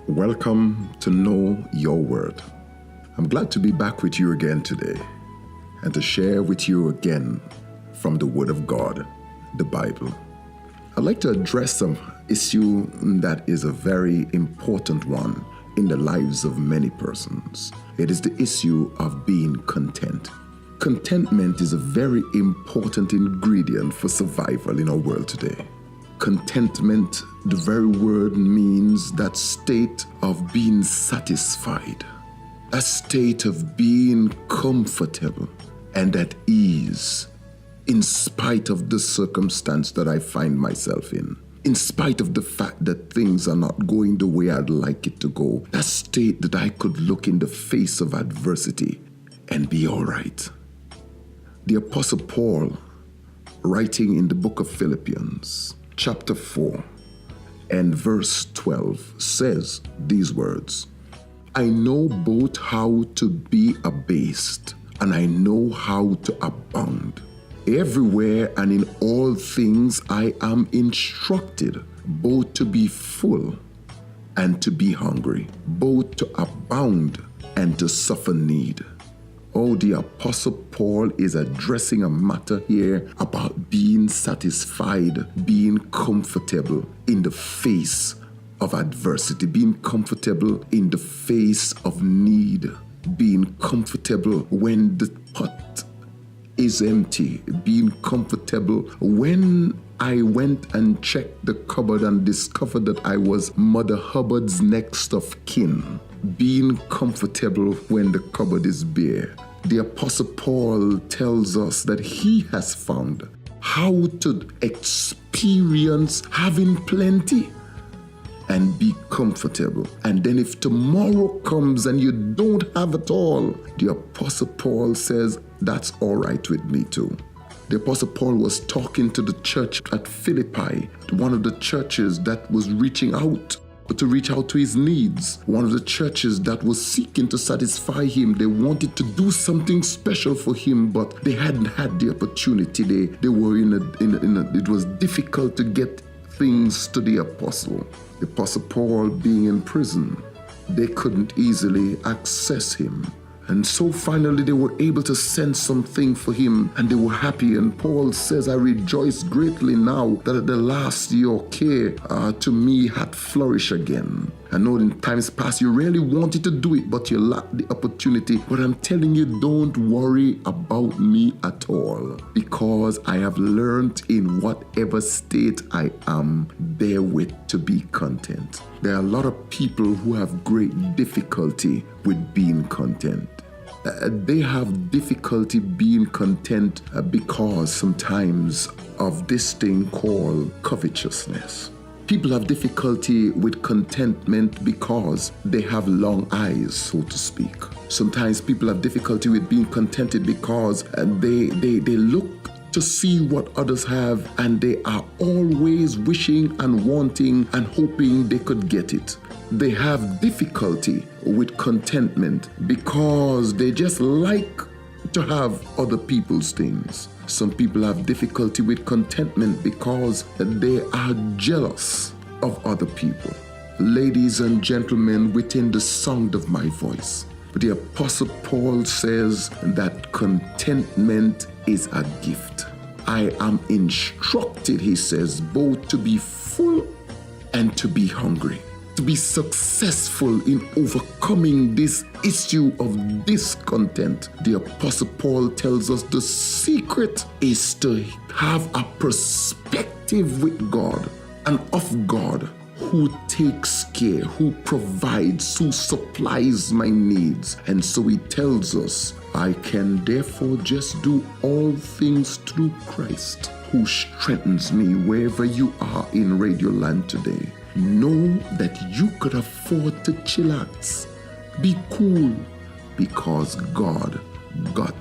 Welcome to Know Your Word. I'm glad to be back with you again today and to share with you again from the Word of God, the Bible. I'd like to address some issue that is a very important one in the lives of many persons. It is the issue of being content. Contentment is a very important ingredient for survival in our world today. Contentment, the very word means that state of being satisfied, a state of being comfortable and at ease in spite of the circumstance that I find myself in spite of the fact that things are not going the way I'd like it to go, that state that I could look in the face of adversity and be all right. The Apostle Paul, writing in the book of Philippians, chapter 4 and verse 12 says these words, I know both how to be abased and I know how to abound. Everywhere and in all things I am instructed both to be full and to be hungry, both to abound and to suffer need. Oh, the Apostle Paul is addressing a matter here about being satisfied, being comfortable in the face of adversity, being comfortable in the face of need, being comfortable when the pot is empty, being comfortable when I went and checked the cupboard and discovered that I was Mother Hubbard's next of kin, being comfortable when the cupboard is bare. The Apostle Paul tells us that he has found how to experience having plenty and be comfortable. And then if tomorrow comes and you don't have it all, the Apostle Paul says, that's all right with me too. The Apostle Paul was talking to the church at Philippi, one of the churches that was reaching out to his needs, one of the churches that was seeking to satisfy him. They wanted to do something special for him, but they hadn't had the opportunity. They were it was difficult to get things to the apostle. The Apostle Paul being in prison, they couldn't easily access him. And so finally they were able to send something for him and they were happy. And Paul says, I rejoice greatly now that at the last your care to me hath flourished again. I know in times past you really wanted to do it, but you lacked the opportunity. But I'm telling you, don't worry about me at all, because I have learned in whatever state I am, therewith to be content. There are a lot of people who have great difficulty with being content. They have difficulty being content because sometimes of this thing called covetousness. People have difficulty with contentment because they have long eyes, so to speak. Sometimes people have difficulty with being contented because they look to see what others have and they are always wishing and wanting and hoping they could get it. They have difficulty with contentment because they just like to have other people's things. Some people have difficulty with contentment because they are jealous of other people. Ladies and gentlemen, within the sound of my voice, the Apostle Paul says that contentment is a gift. I am instructed, he says, both to be full and to be hungry. To be successful in overcoming this issue of discontent, the Apostle Paul tells us the secret is to have a perspective with God and of God who takes care, who provides, who supplies my needs. And so he tells us, I can therefore just do all things through Christ who strengthens me. Wherever you are in Radio Land today, know that you could afford to chillax, be cool, because God got